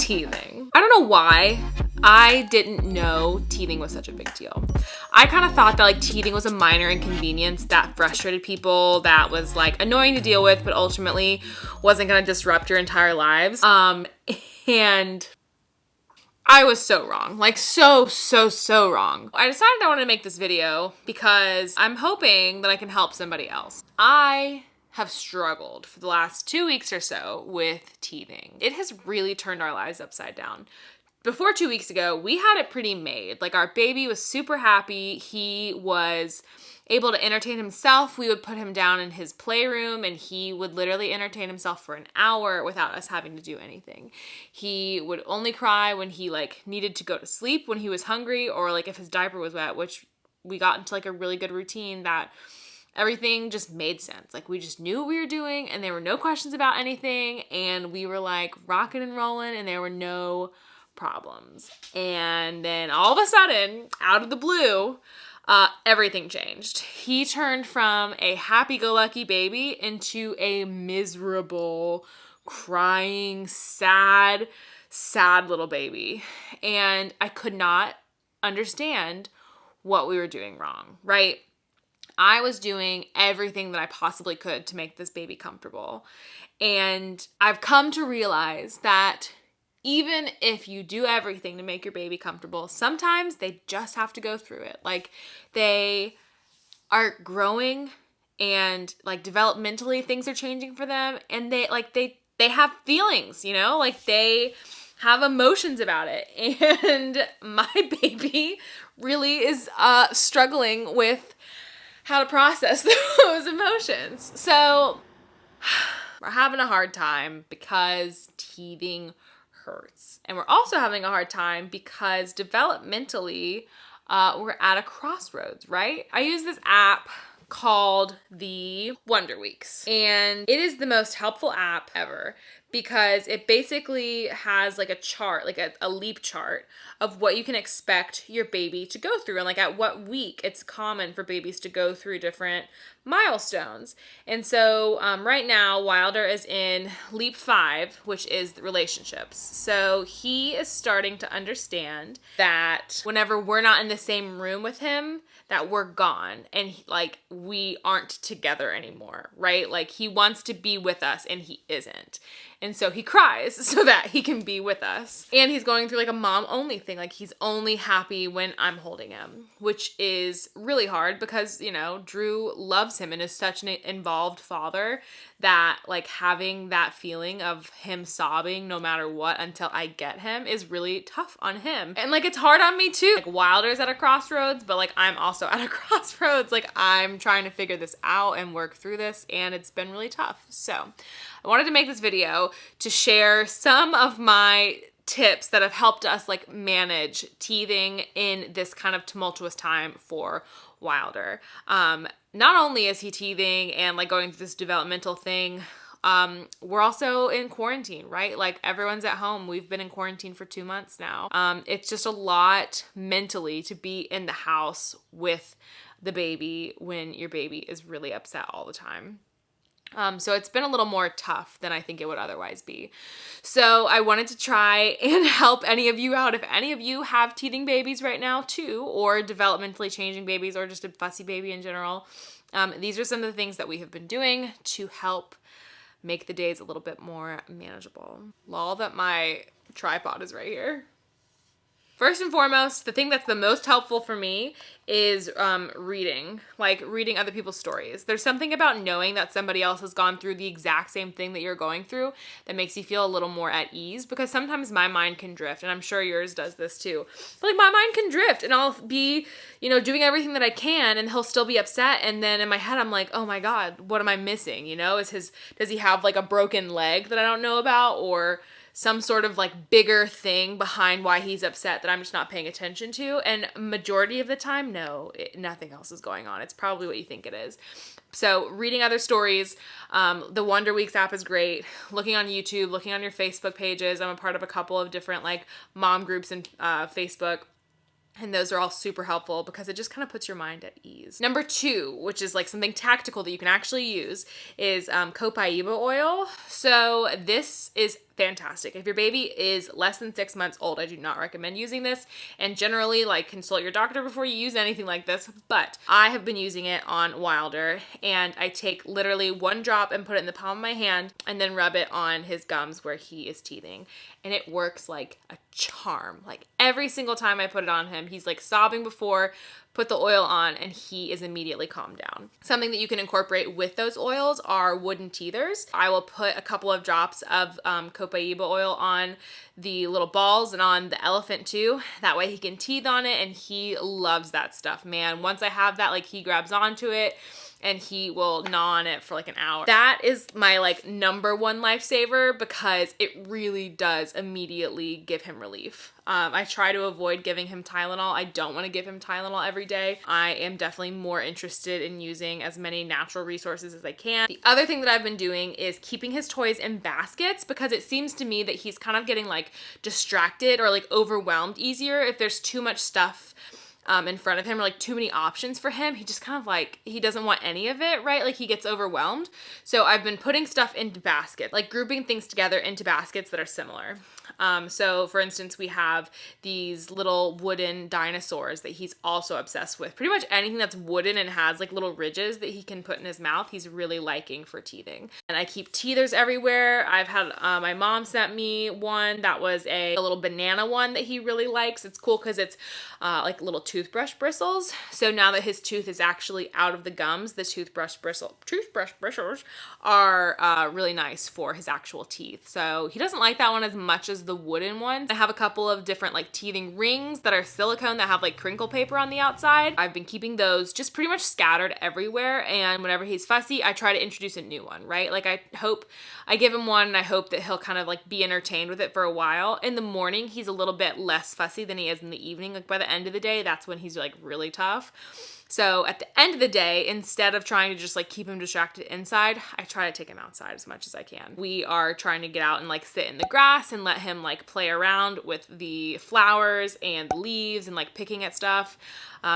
teething. I don't know why I didn't know teething was such a big deal. I kind of thought that like teething was a minor inconvenience that frustrated people, that was like annoying to deal with, but ultimately wasn't gonna disrupt your entire lives. And I was so wrong, like so wrong. I decided I wanted to make this video because I'm hoping that I can help somebody else. I have struggled for the last 2 weeks or so with teething. It has really turned our lives upside down. Before 2 weeks ago, we had it pretty made. Like our baby was super happy. He was able to entertain himself. We would put him down in his playroom and he would literally entertain himself for an hour without us having to do anything. He would only cry when he like needed to go to sleep, when he was hungry, or like if his diaper was wet, which we got into like a really good routine that everything just made sense. Like we just knew what we were doing and there were no questions about anything and we were like rocking and rolling and there were no problems. And then all of a sudden, out of the blue, everything changed. He turned from a happy-go-lucky baby into a miserable, crying, sad little baby. And I could not understand what we were doing wrong, right? I was doing everything that I possibly could to make this baby comfortable. And I've come to realize that even if you do everything to make your baby comfortable, sometimes they just have to go through it. Like they are growing and like developmentally things are changing for them and they have feelings, you know, like they have emotions about it. And my baby really is struggling with how to process those emotions. So we're having a hard time because teething hurts. And we're also having a hard time because developmentally, we're at a crossroads, right? I use this app called the Wonder Weeks, and it is the most helpful app ever because it basically has like a chart, like a leap chart of what you can expect your baby to go through and like at what week it's common for babies to go through different milestones. And so right now Wilder is in leap 5, which is the relationships. So he is starting to understand that whenever we're not in the same room with him, that we're gone and like we aren't together anymore, right? Like he wants to be with us and he isn't. And so he cries so that he can be with us. And he's going through like a mom only thing. Like he's only happy when I'm holding him, which is really hard because, you know, Drew loves him and is such an involved father that like having that feeling of him sobbing no matter what until I get him is really tough on him. And like it's hard on me too. Like Wilder's at a crossroads, but like I'm also at a crossroads. Like I'm trying to figure this out and work through this and it's been really tough. So I wanted to make this video to share some of my tips that have helped us like manage teething in this kind of tumultuous time for Wilder. Not only is he teething and like going through this developmental thing, we're also in quarantine, right? Like everyone's at home. We've been in quarantine for 2 months now. It's just a lot mentally to be in the house with the baby when your baby is really upset all the time. So it's been a little more tough than I think it would otherwise be. So I wanted to try and help any of you out. If any of you have teething babies right now too, or developmentally changing babies, or just a fussy baby in general, these are some of the things that we have been doing to help make the days a little bit more manageable. Lol that my tripod is right here. First and foremost, the thing that's the most helpful for me is reading other people's stories. There's something about knowing that somebody else has gone through the exact same thing that you're going through that makes you feel a little more at ease, because sometimes my mind can drift, and I'm sure yours does this too. But like my mind can drift and I'll be, you know, doing everything that I can and he'll still be upset, and then in my head I'm like, oh my God, what am I missing? You know, does he have like a broken leg that I don't know about, or some sort of like bigger thing behind why he's upset that I'm just not paying attention to? And majority of the time, no, nothing else is going on. It's probably what you think it is. So reading other stories, the Wonder Weeks app is great. Looking on YouTube, looking on your Facebook pages. I'm a part of a couple of different like mom groups in Facebook. And those are all super helpful because it just kind of puts your mind at ease. Number 2, which is like something tactical that you can actually use, is copaiba oil. So this is fantastic. If your baby is less than 6 months old, I do not recommend using this, and generally like consult your doctor before you use anything like this, but I have been using it on Wilder, and I take literally 1 drop and put it in the palm of my hand and then rub it on his gums where he is teething, and it works like a charm. Like every single time I put it on him, he's like sobbing before, put the oil on, and he is immediately calmed down. Something that you can incorporate with those oils are wooden teethers. I will put a couple of drops of copaiba oil on the little balls and on the elephant too. That way he can teeth on it, and he loves that stuff, man. Once I have that, like, he grabs onto it and he will gnaw on it for like an hour. That is my like number one lifesaver, because it really does immediately give him relief. I try to avoid giving him Tylenol. I don't want to give him Tylenol every day. I am definitely more interested in using as many natural resources as I can. The other thing that I've been doing is keeping his toys in baskets, because it seems to me that he's kind of getting like distracted or like overwhelmed easier if there's too much stuff in front of him, or like too many options for him. He just kind of like, he doesn't want any of it, right? Like he gets overwhelmed. So I've been putting stuff into baskets, like grouping things together into baskets that are similar. So for instance, we have these little wooden dinosaurs that he's also obsessed with. Pretty much anything that's wooden and has like little ridges that he can put in his mouth, he's really liking for teething. And I keep teethers everywhere. I've had, my mom sent me one that was a little banana one that he really likes. It's cool because it's like little toothbrush bristles. So now that his tooth is actually out of the gums, the toothbrush bristles are really nice for his actual teeth. So he doesn't like that one as much as the wooden ones. I have a couple of different like teething rings that are silicone that have like crinkle paper on the outside. I've been keeping those just pretty much scattered everywhere, and whenever he's fussy, I try to introduce a new one, right? Like I give him one and I hope that he'll kind of like be entertained with it for a while. In the morning, he's a little bit less fussy than he is in the evening. Like by the end of the day, that's when he's like really tough. So at the end of the day, instead of trying to just like keep him distracted inside, I try to take him outside as much as I can. We are trying to get out and like sit in the grass and let him like play around with the flowers and the leaves and like picking at stuff.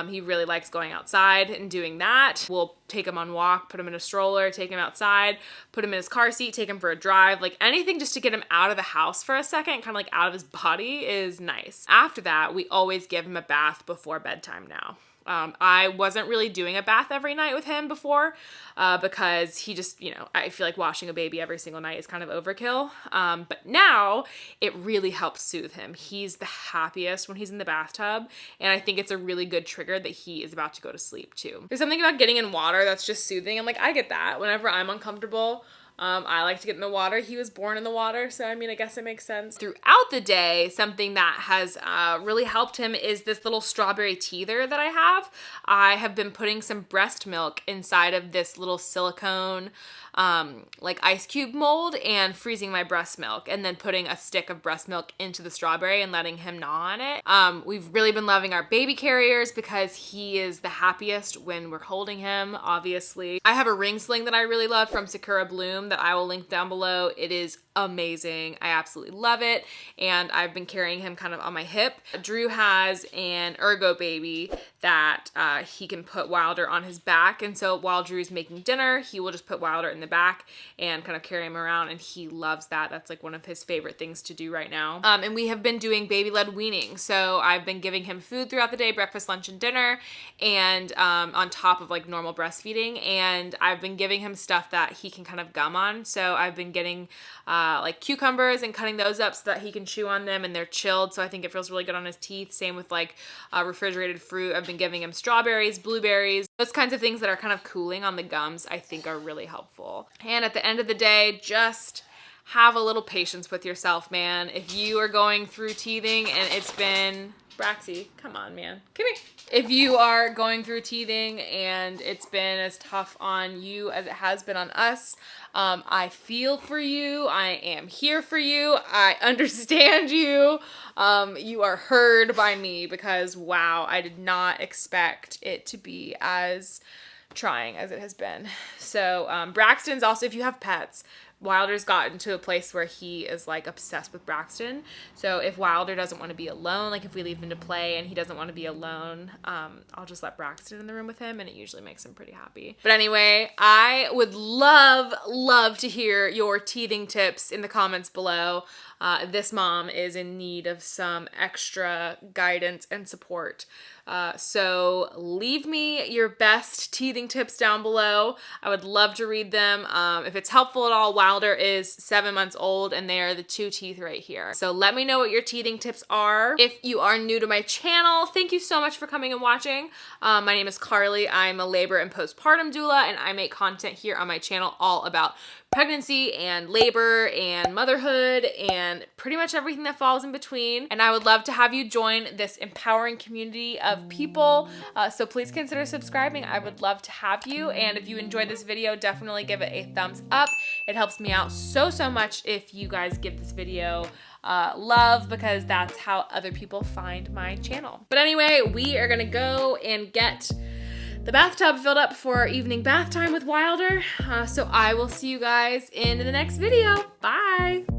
He really likes going outside and doing that. We'll take him on walk, put him in a stroller, take him outside, put him in his car seat, take him for a drive, like anything just to get him out of the house for a second, kind of like out of his body is nice. After that, we always give him a bath before bedtime now. I wasn't really doing a bath every night with him before because he just, you know, I feel like washing a baby every single night is kind of overkill. But now it really helps soothe him. He's the happiest when he's in the bathtub, and I think it's a really good trigger that he is about to go to sleep too. There's something about getting in water that's just soothing. I'm like, I get that. Whenever I'm uncomfortable, I like to get in the water. He was born in the water, so I mean, I guess it makes sense. Throughout the day, something that has really helped him is this little strawberry teether that I have. I have been putting some breast milk inside of this little silicone like ice cube mold and freezing my breast milk, and then putting a stick of breast milk into the strawberry and letting him gnaw on it. We've really been loving our baby carriers because he is the happiest when we're holding him, obviously. I have a ring sling that I really love from Sakura Bloom that I will link down below. It is amazing. I absolutely love it, and I've been carrying him kind of on my hip. Drew has an Ergo baby that he can put Wilder on his back, and so while Drew's making dinner, he will just put Wilder in the back and kind of carry him around, and he loves that. That's like one of his favorite things to do right now. And we have been doing baby-led weaning, so I've been giving him food throughout the day, breakfast, lunch, and dinner, and on top of like normal breastfeeding, and I've been giving him stuff that he can kind of gum on. So I've been getting like cucumbers and cutting those up so that he can chew on them, and they're chilled, so I think it feels really good on his teeth. Same with like refrigerated fruit. I've been giving him strawberries, blueberries, those kinds of things that are kind of cooling on the gums, I think are really helpful. And at the end of the day, just have a little patience with yourself, man. If you are going through teething and it's been... Braxy, come on, man. Come here. If you are going through teething and it's been as tough on you as it has been on us, I feel for you. I am here for you. I understand you. You are heard by me because, wow, I did not expect it to be as trying as it has been. So Braxton's also, if you have pets, Wilder's gotten to a place where he is like obsessed with Braxton. So if Wilder doesn't want to be alone, like if we leave him to play and he doesn't want to be alone, I'll just let Braxton in the room with him, and it usually makes him pretty happy. But anyway, I would love to hear your teething tips in the comments below. This mom is in need of some extra guidance and support. So leave me your best teething tips down below. I would love to read them. If it's helpful at all, Wilder is 7 months old and they are the 2 teeth right here. So let me know what your teething tips are. If you are new to my channel, thank you so much for coming and watching. My name is Carly. I'm a labor and postpartum doula, and I make content here on my channel all about pregnancy and labor and motherhood and pretty much everything that falls in between. And I would love to have you join this empowering community of people. So please consider subscribing. I would love to have you. And if you enjoyed this video, definitely give it a thumbs up. It helps me out so much if you guys give this video love, because that's how other people find my channel. But anyway, we are gonna go and get the bathtub filled up for our evening bath time with Wilder. So I will see you guys in the next video. Bye.